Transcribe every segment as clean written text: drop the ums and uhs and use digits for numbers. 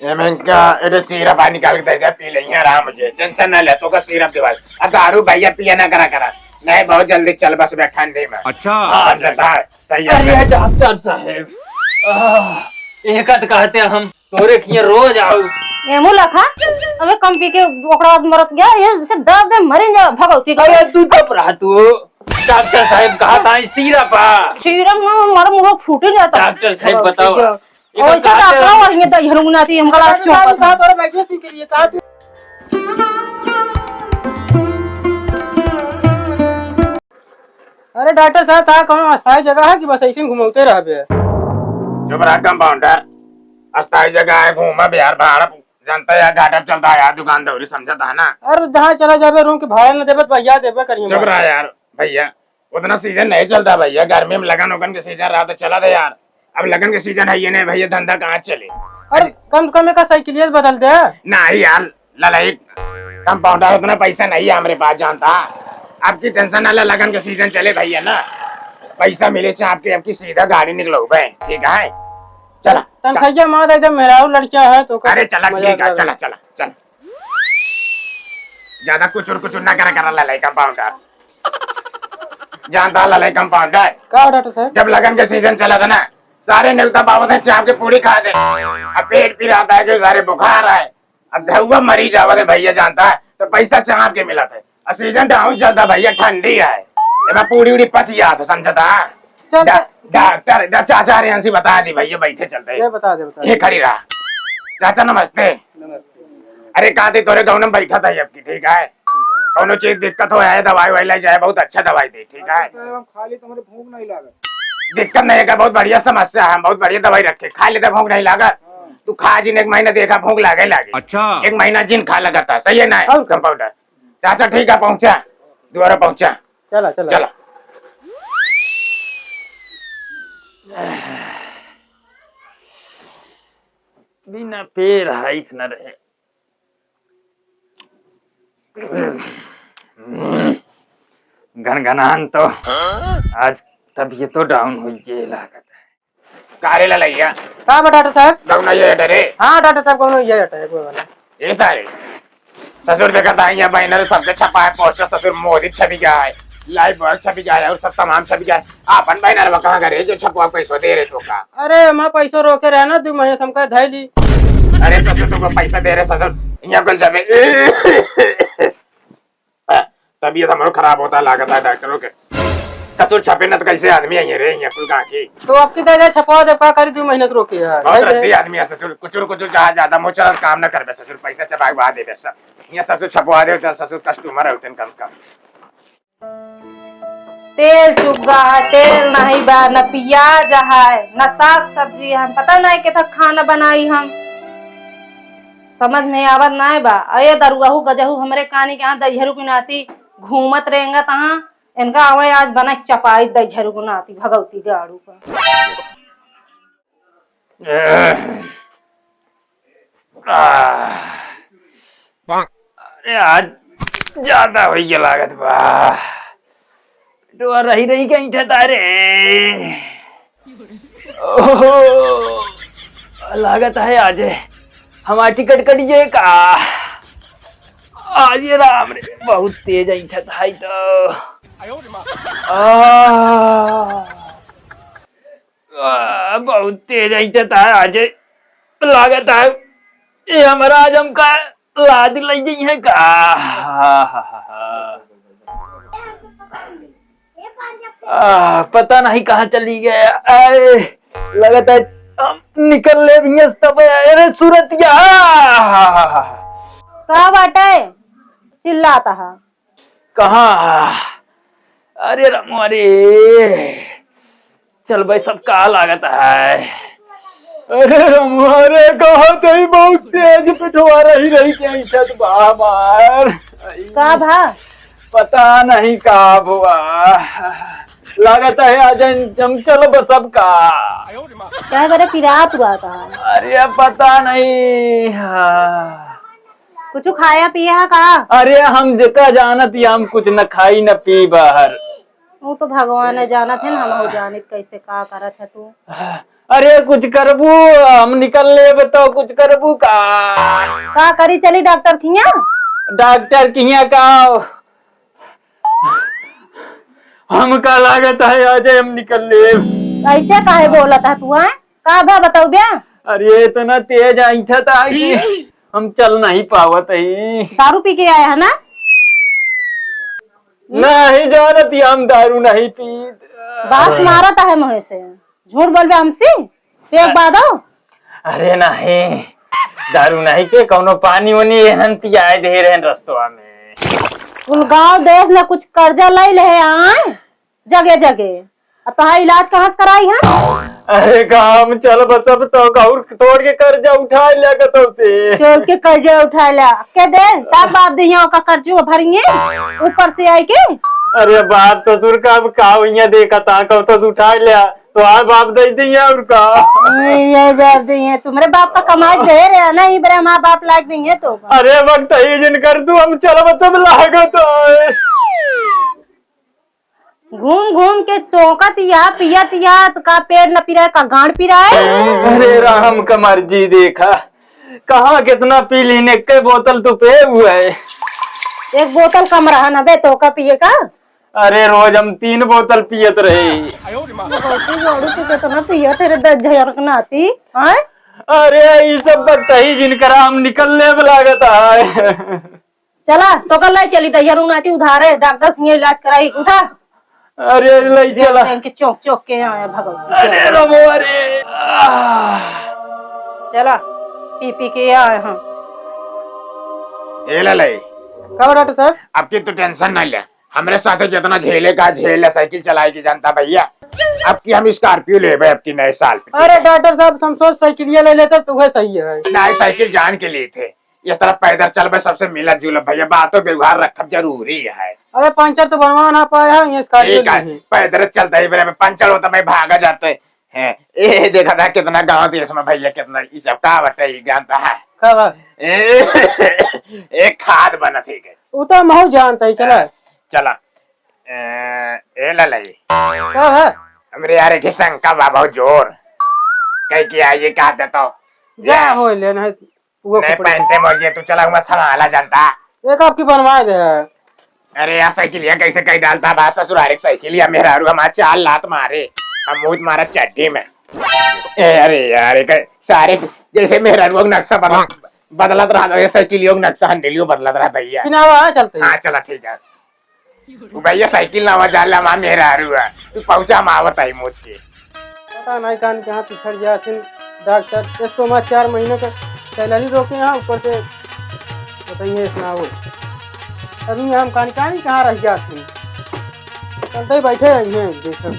का एडे सिरप आ निकाल के दे पी लेंगे आराम मुझे टेंशन ना ले तो का सिरप दे भाई अब दारू भैया पिया ना करा नहीं बहुत जल्दी चल बस बैठा ठंडे में। अच्छा हाँ बेटा सही है। अरे डॉक्टर साहब एक कहते हम तोरे किए रोज आओ एमो लखा हमें कम पी के ओकरा बाद मरत गया ये जैसे दर्द दे मरे जा भगवती। अरे तू चुप रहा तू। डॉक्टर साहब कहा था सिरप सीरम में हमारा मुंह फूट जाता। डॉक्टर साहब बताओ और सब डॉक्टर और ये दही रुगनाती हम गला चौक का तोरे बैठे पी के लिए कहा। अरे डॉक्टर साहब था कौन अस्थायी जगह है कि बस ऐसे ही घुमाते रह बे। चुप रहा कंपाउंडर अस्थायी जगह है घूमा बिहार बाहर जनता है घाटा चलता है यार दुकानदारी समझता है ना। अरे जहाँ चला जाबे रूम के भाड़ा न देबे तो भैया देबे करिए। चुप रहा यार भैया उतना सीजन नहीं चलता भैया गर्मी में लगन उगन के सीजन रहा तो चला था यार अब लगन के सीजन है ये नहीं भैया धंधा कहाँ चले। अरे कम कम का साइकिल बदल दे। नहीं यार ललाई कंपाउंडर उतना पैसा नहीं है हमारे पास जानता आपकी टेंशन ना लगन के सीजन चले भैया ना पैसा मिले चाहे आपकी सीधा गाड़ी निकलो भाई ठीक है चला तनखैया मार दे मेरा लड़कियां है तो अरे चला ठीक है चला चला चला ज्यादा कुछ ना करा ललाई कंपाउंडर जानता ललाई कंपाउंडर का डॉक्टर साहब जब लगन के सीजन चला था ना सारे नेवता बाबा थे चाप के पूरी खा दे अब पेट पी रहा है सारे बुखार आए अब धुआ मरीज आवा भैया जानता है तो पैसा चाप के मिला था सीजन डाउन चलता भैया ठंडी है मैं पूरी उड़ी पच गया था समझता डॉक्टर चाचा रियांसी बता दी भैया बैठे चलते बता दे ये खड़ी रहा चाचा नमस्ते। अरे कहा थी तोरे गाँव में बैठा था अब की ठीक है कौनो चीज दिक्कत हो है दवाई वाई लाई जाए बहुत अच्छा दवाई दी ठीक है खाली तुम्हारे भूख नहीं लागत। दिक्कत नहीं है बहुत बढ़िया समस्या है बहुत बढ़िया दवाई रखे खा लेते भूख नहीं लागत तू खा जिन एक महीना देखा भूख लागे अच्छा एक महीना जिन खा लगा था सही है ना कंपाउंडर चाचा ठीक है पहुंचा दोबारा पहुंचा चला चला चला बिना पेड़ हाइस न रहे घनघनान तो आज तबीयत तो डाउन हुई जे लागत है कारे ला लैया हाँ डॉक्टर साहब दौना ये डरे हाँ डॉक्टर साहब कौन ये है कोई वाला ये सारे ससुर देखा था यहाँ बैनर सबसे छपा है पोस्टर ससुर मोदी छपी गया है लाइव वर्क छपी गया है और सब तमाम छपी गया है आपन बैनर में कहाँ करे जो छपवा पैसों दे रहे तो का अरे मैं पैसों रोके रहे ना 2 महीने हमका धाई ली। अरे ससुर तुमको पैसा दे रहे ससुर यहाँ कल जब तबीयत हमारा खराब होता लागत है डॉक्टरों के ससुर छपे न तो कैसे आदमी आई रे यहाँ कुल की तो आपकी दे छपा दे पा करी 2 महीने रोकी है बहुत रद्दी आदमी है ससुर कुछ जहाँ ज्यादा मुझे काम न कर ससुर पैसा छपा दे सब यहाँ ससुर छपवा दे ससुर कस्टमर होते कम कम तेल चुगा तेल नहीं बा न प्याज है न साग सब्जी है पता नहीं के खाना बनाई हम समझ में आवत नहीं बा। अये दरुआहू गजहू हमरे कानी के यहाँ दहीहरू गुनाती घूमत रहेंगा तहाँ इनका आवे आज बना चपाई दहीहरू गुनाती भगवती गाड़ू का। अरे आज ज्यादा हो गया लागत बा तो रही कहीं ठता रे ओह लागत है आज हमारा टिकट कटिए का आज ये राम रे बहुत तेज ऐठत है तो बहुत तेज ऐठत है आज लागत है ये हमारा आज हमका लाद लग गई है का पता नहीं कहाँ चली गया लगता है हम निकल ले भी तब अरे सूरतिया कहाँ बाटे चिल्लाता है कहाँ अरे रामू अरे चल भाई सब कहा लागत है अरे रामू अरे कहा कहीं बहुत तेज पिटवा रही छत बाहर का भा पता नहीं कहा हुआ लागत है आज हम चलो बस सब का क्या करे पिरात हुआ था। अरे पता नहीं कुछ खाया पिया का अरे हम जितना जानत ही हम कुछ न खाई न पी बाहर वो तो भगवान ने जाना थे ना हम जानित कैसे का करत है तू अरे कुछ करबू, हम निकल ले बताओ कुछ करबू का करी चली डॉक्टर खिया? डॉक्टर किया का हम का लागत है आज हम निकल ले। ऐसे काहे बोला था तू? है का भा बताऊ ब्या? अरे इतना तेज ऐठा था कि हम चल नहीं पावत है। दारू पी के आया है ना? नहीं जानती हम दारू नहीं पी। बात मारता है मुँह से, झूठ बोल बे हमसे एक बात हो। अरे नहीं दारू नहीं के कौनो पानी वानी एहन पियाए दे रहे रस्तवा में। कुल गांव देश में कुछ कर्जा लै ले आए जगह जगह, अब तोहार इलाज कहाँ से कराई है? अरे काम चल बस अब तो गौर तोड़ के कर्जा उठा लिया तो से चोर के कर्जा उठा लिया के दे तब बाप दिया का कर्जो भरिए ऊपर से आई के। अरे बाप ससुर का अब का हुआ देखा था कब तो उठा लिया तो आज बाप दे दिया और का ये बाप दिए तुम्हारे बाप का कमाई दे रहे नहीं बड़े माँ बाप लायक नहीं है तो। अरे वक्त ही जिन कर तू हम चल सब लागत घूम घूम के चौकत या पियत या तो का पेड़ न पी रहा है का गांड पी रहा है। अरे राम का मर्जी देखा कहाँ कितना पी लीने के बोतल तो पे हुआ है। एक बोतल कम रहा ना बे तो का पिए का। अरे रोज हम 3 बोतल पियत रहे। तो ना पिया तेरे 10,000 ना आती है। अरे ये सब बताई जिनकरा हम निकलने में लागत है। चला तो कल लाई चली 10,000 ना आती उधार है डॉक्टर से इलाज कराई उठा। अरे ले चला के चौक चौक के आया भगवान। अरे रमो अरे चला पी पी के आए हम। ये ले कब डॉक्टर साहब? आपकी तो टेंशन ना ले, हमारे साथ जितना झेले का झेल साइकिल चलाई की जानता भैया। अब की हम स्कॉर्पियो ले भाई आपकी नए साल पे। अरे डॉक्टर साहब हम सोच साइकिलिया ले लेते तो वह सही है। नए साइकिल जान के लिए थे, ये तरफ पैदल चल भाई सबसे मिलत जुलत भैया, बातों व्यवहार रखब जरूरी है। अरे पंचर तो बनवा ना पाया ये स्कॉर्पियो ठीक है नहीं। पैदल चलता ही मेरे में पंचर होता मैं भागा जाते हैं। ये देखा था कितना गाँव देश में भैया कितना ये सब का बटे जानता है। कब? एक खाद बना ठीक है वो तो महू जानता ही चला। चला ए ले कब है? हमरे यार की शंका बा बहुत जोर कह के आइए कहते तो जा हो ले नहीं वो नहीं कपड़े। पहनते मुझे तू चला मैं संभाला जानता। एक आपकी बनवा दे। अरे यार साइकिल या कैसे कहीं डालता बा ससुराल साइकिल या मेरा हमारा 4 लात मारे हम मुझ मारा चड्डी में। अरे यार सारे जैसे मेरा रोग नक्शा बदलत रहा साइकिल योग नक्शा हंडेलियो बदलत रहा भैया। किनावा चलते हाँ चला ठीक है भैया साइकिल ना जाला माँ मेरा है तू पहुंचा मावत आई मुझ के पता नहीं कान कहाँ पिछड़ गया थी डॉक्टर। इसको मैं 4 महीने का सैलरी रोके यहाँ ऊपर से बताइए इतना वो अभी हम कान कहाँ रह गया थी चलते ही बैठे हैं देखो।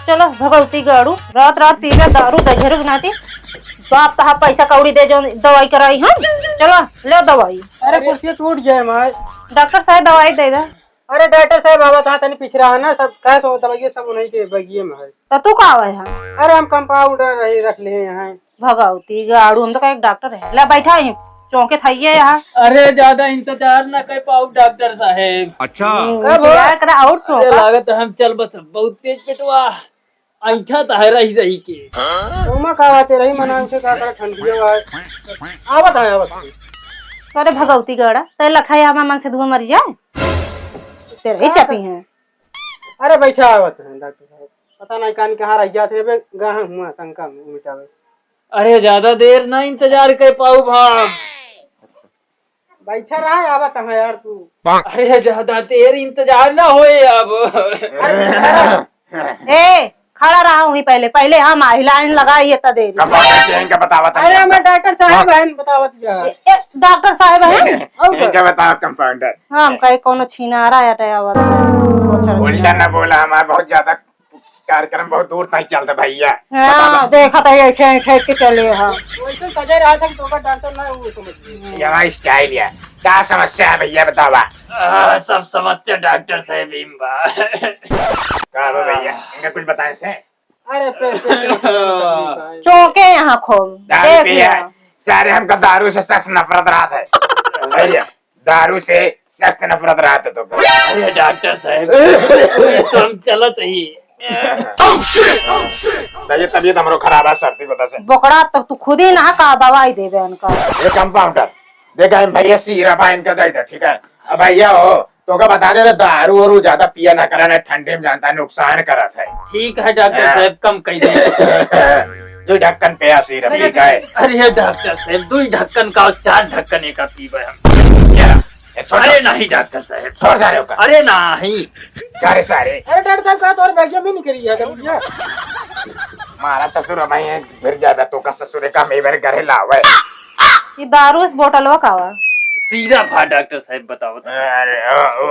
चलो भगवती गाड़ू रात रात पी के दारू दजर बनाती बाप तहा पैसा कौड़ी दे जो दवाई कराई हम। चलो ले दवाई। अरे कुर्सी टूट जाए मार। डॉक्टर साहब दवाई दे दे। अरे डॉक्टर साहब बाबा कहाँ तनी पिछड़ा है ना सब कह सो दवाइए सब उन्हीं के बगिए में है। तो तू का आवे है? अरे हम कंपाउंडर रही रख लिए यहाँ। भगवती गाड़ू हम तो कहीं डॉक्टर है ले बैठा ही चौके थाइए यहाँ। अरे ज्यादा इंतजार न कर पाओ डॉक्टर साहेब। अच्छा कब यार करा आउट तो अरे लागत हम चल बस बहुत तेज पेटवा ऐठा तो है रही के उमा का आते रही मना उसे का कर ठंडियो है आवत है आवत। अरे भगवती गाड़ा ते लखाई हमारा मन से धुआं मर जाए तेरे ही चपी हैं। अरे बैठा आवत है डॉक्टर साहब पता नहीं कान कहाँ रह गया थे बे गाह हुआ शंका में मिटावे। अरे ज्यादा देर ना इंतजार कर पाऊ भाव बैठा रहा है आवत है यार तू। अरे ज्यादा देर इंतजार ना होए अब ए खड़ा रहा हूँ पहले पहले हम आई लाइन लगाई है दे। इनका बतावत है अरे मैं डॉक्टर साहब बहन बतावत जा। डॉक्टर साहब है इनका बताओ कंपाउंडर हम कहीं कोनो छीना रहा है उल्टा ना बोला हमारा बहुत ज्यादा कार्यक्रम बहुत दूर तक चलता भैया। हाँ देखा था ये खेत के चले हाँ वैसे सजा रहा था तो डॉक्टर ना वो समझ यहाँ स्टाइल है क्या समस्या है भैया बतावा। सब समस्या डॉक्टर साहब क्या है भैया इनका कुछ बताए थे। अरे पे चौके यहाँ खोल दारू देख पिया लिया। सारे हमका दारू से सख्त नफरत रहा था भैया दारू से सख्त नफरत रहा था तो अरे डॉक्टर साहब तो हम चलत ही तबीयत हमरो खराब है सर्दी को से बोकड़ा तो तू खुद ही ना का दवाई दे दे उनका। ये कंपाउंडर देखा है भैया सिरप है इनका दे दे ठीक है। अब भैया हो तो का बता दे दारू और ज्यादा पिया ना करा ना ठंडे में जानता नुकसान करा था। ठीक है डॉक्टर साहब कम कैसे जो ढक्कन पे सिरप ठीक है। अरे डॉक्टर साहब 2 ढक्कन का और 4 ढक्कन एक पीबे हम। अरे नहीं डॉक्टर साहब छोड़ सारे होकर अरे नहीं सारे सारे अरे डॉक्टर साहब का तो और बैग में नहीं करी है कभी भैया। मारा ससुर भाई है फिर ज्यादा तो का ससुर का मेरे घर लावे ये दारू इस बोतलवा का हुआ सीधा भा डॉक्टर साहब बताओ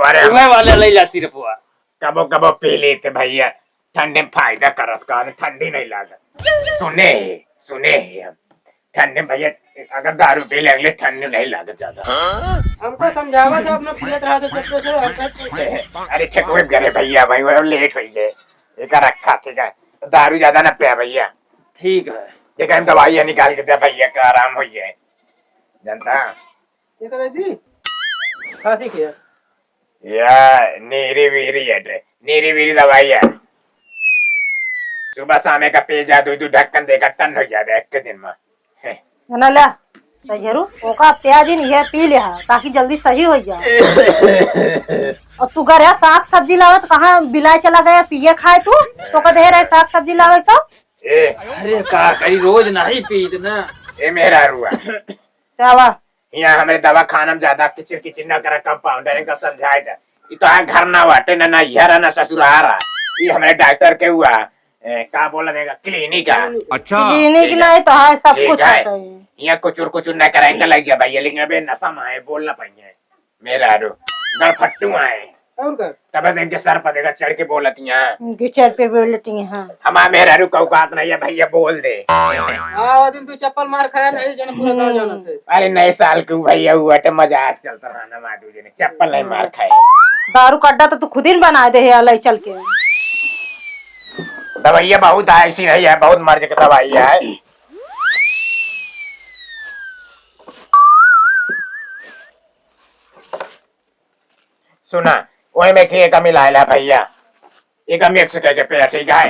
अरे मैं वाले लैला सिर्फ हुआ कबो कबो पी लेते भैया ठंडे में फायदा करत का ठंडी नहीं लागत। सुने हम ठंडे भैया अगर दारू पी ले ठंडी नहीं लागत ज्यादा। हमको समझावा था अपना पियत रहा था चक्कर से। अरे ठेकुए करे भैया भाई वो लेट हो गए एक रखा ठीक है दारू ज्यादा ना पिया भैया। ठीक है देखा हम दवाइयाँ निकाल के दिया भैया का आराम हो गया जनता ये कर दी खांसी किया या नीरी वीरी दवाई है सुबह शाम का पे जा दो ढक्कन देगा टन हो जाए एक के दिन में ना ला तो जरूर ओका प्याज ही नहीं है पी लिया ताकि जल्दी सही हो जाए। और तू घर साग सब्जी लावत कहाँ बिलाय चला गया पिए खाए तू का ढेर है साग सब्जी लावे तो अरे का कई रोज नहीं पीत ना ए मेरा रुआ चावा यहाँ हमारे दवा खाना में ज्यादा किचिर न करा कंपाउंडर का समझाए था ये तो घर ना वाटे ना यार ना ससुरारा ये हमारे डॉक्टर के हुआ का बोला देगा क्लिनिक है। अच्छा क्लिनिक नहीं तो है सब कुछ है यहाँ कुचुर न कराएंगे लग गया भैया लेकिन अबे नशा में आए बोलना पाइए मेरा रू गड़ फट्टू आए और कर तब देख के सर पर देगा चढ़ के बोलती हैं उनके चेहरे पे बोलती हैं हाँ हमारा मेरा रू कौकात नहीं है भैया बोल दे। हाँ वो दिन तू चप्पल मार खाया नहीं जन पूरा गाँव जाना थे। अरे नए साल के भैया हुआ तो मजाक चलता रहा ना माधु जी ने चप्पल नहीं मार खाए दारू कड्डा तो तू खुद ही बना दे है अलग चल के दवाइयाँ बहुत है ऐसी नहीं है बहुत मर्ज की दवाई है। सुना वही में एक मिला है भैया एक मिक्स करके पे ठीक है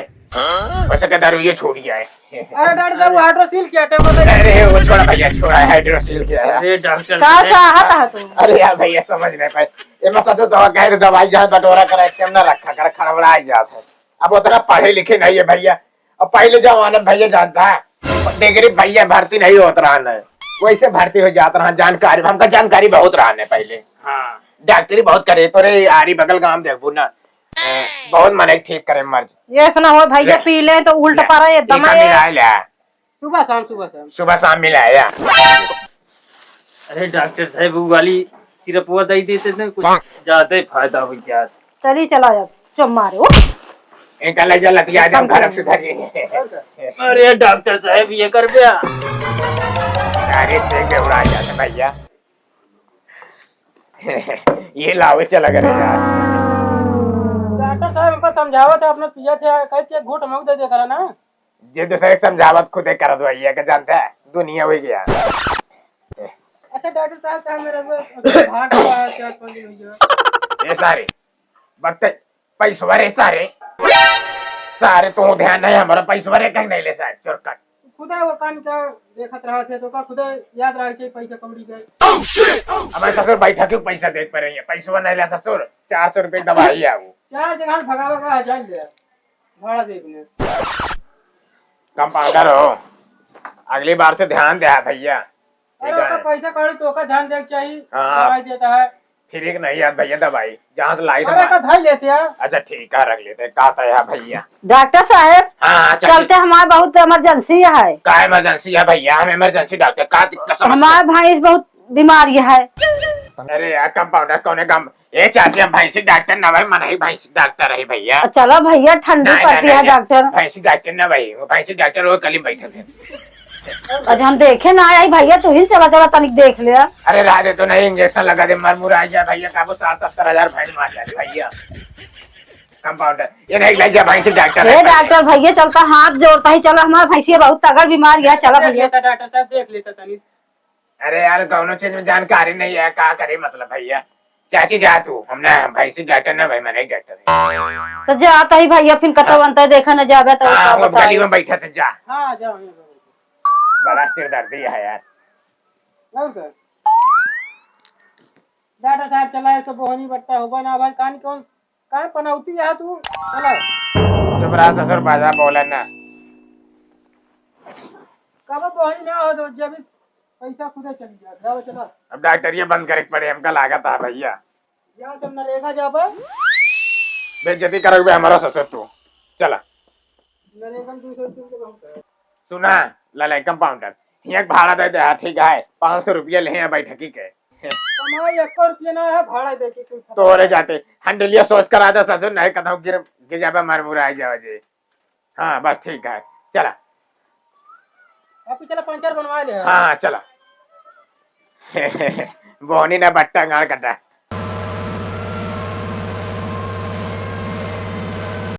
वैसे के दारू ये छोड़ गया है। अरे डॉक्टर साहब हाइड्रोसील क्या टेबल अरे वो छोड़ा भैया छोड़ा हाइड्रोसील किया है। अरे डॉक्टर कहाँ से आहत है तू अरे यार भैया समझ नहीं पाए ये मैं सचो दवा कह रहे दवाई जहाँ बटोरा करा केम ना रखा कर खड़बड़ा जाता है। अब उतना पढ़े लिखे नहीं है भैया और पहले जमाने भैया जानता है डिग्री भैया भर्ती नहीं होता रहा है वैसे भर्ती हो जाता रहा जानकारी हमका जानकारी बहुत रहा है पहले हाँ डॉक्टरी बहुत करे तो रे आरी बगल गांव देखबू ना बहुत मने ठीक करे मर्ज ये ऐसा ना हो भैया पी ले तो उल्ट पा रहा एकदम सुबह शाम मिलाया। अरे डॉक्टर साहब वो वाली सिर्फ वो दे देते ना कुछ ज्यादा ही फायदा हो गया। चली चला जा चुप मारे वो इनका लजा लतिया जब घर से घर अरे डॉक्टर साहब ये कर दिया सारे से उड़ा जाते भैया ये लावे चला करे यार डॉक्टर साहब हमको समझावा था अपना पिया थे कहते घूट मग दे करा ना ये दूसरे समझावत खुदे कर दो भैया का जानता है दुनिया हो गया। अच्छा डॉक्टर साहब का मेरा भाग हुआ क्या कौन भैया ये सारे वक्त पैसवा रे सारे तो ध्यान नहीं हमारा पैसवा रे कहीं नहीं ले सारे चोरकट खुदा वो कान का देखत रहा थे तो का खुदा याद रहा के पैसा कौड़ी के हमारे ससुर बैठा क्यों पैसा देख पा रही है पैसवा नहीं ले ससुर 400 रुपए दवाई है वो 4 जगह भगावा का जान ले भाड़ा देखने कंपाउंडर हो अगली बार से ध्यान दे भैया। अरे का पैसा कौड़ी तो का ध्यान देख चाहिए हाँ। दवाई देता है फिर एक नहीं याद भैया दवाई जहाँ से लाई अरे का धाई लेते हैं अच्छा ठीक है रख लेते कहता है भैया। डॉक्टर साहब हाँ चलते हमारे बहुत इमरजेंसी है का इमरजेंसी है भैया हम इमरजेंसी डॉक्टर का दिक्कत समझ हमारे भैंस बहुत बीमारी है। अरे यार कंपाउंडर कौन काम ये चाची हम भैंसी डॉक्टर ना भाई मन ही भैंसी डॉक्टर है भैया। चलो भैया ठंडी पड़ती है डॉक्टर भैंसी डॉक्टर ना भाई वो भैंसी डॉक्टर वो कल ही बैठे थे आज हम देखे ना आई भैया तू ही चला चला तनिक देख लिया। अरे राधे तो नहीं इंजेक्शन लगा दे मर मुर आ जाए भैया का वो 60-70 भैंस मार जाए भैया कंपाउंडर ये नहीं लग जाए भैंसी डॉक्टर हे डॉक्टर भैया चलता हाथ जोड़ता ही चलो हमारा भैंसिया बहुत तगड़ बीमारी है चलो भैया डॉक्टर साहब देख लेता तनी अरे यार कौनो चीज में जानकारी नहीं है, क्या करे मतलब भैया। चाची जा तू, हमने भैंसी डॉक्टर ना भाई, मैंने डॉक्टर है। तो जाता ही भैया फिर कतौ अंतर देखा न जाबे तो हाँ, का वो बताई। गली में बैठा था, जा। हाँ जाओ ये करो। बड़ा सिरदर्दी है यार। जाओ सर। डॉक्टर साहब चलाए तो बोहनी बट्टा होगा ना भाई, कान कौन कान पनौती है तू चला। चुप रहा ससुर, बाजा बोला ना। कब बोहनी ना हो तो जब पैसा खुदे चली जाए। जाओ चला। अब डॉक्टर ये बंद करे पड़े, हमका लागत है भैया। जाओ तुम नरेगा जा बस। बेइज्जती करोगे हमारा ससुर तू। चला। नरेगा 200 रुपये के बहुत है। सुना ललाई कंपाउंडर, यहाँ भाड़ा दे दे, ठीक है 500 रुपया ले बैठकी के। कमाई 1 रुपया ना है भाड़ा दे के कोई तो रह जाते हंडलिया सोच कर आजा ससुर, नहीं कदम गिर जाबे मर मुराई जाओ जी। हाँ बस ठीक है, चला। आप चला पंचर बनवा ले। हाँ चला। बोनी ना बट्टा गाड़ कटा।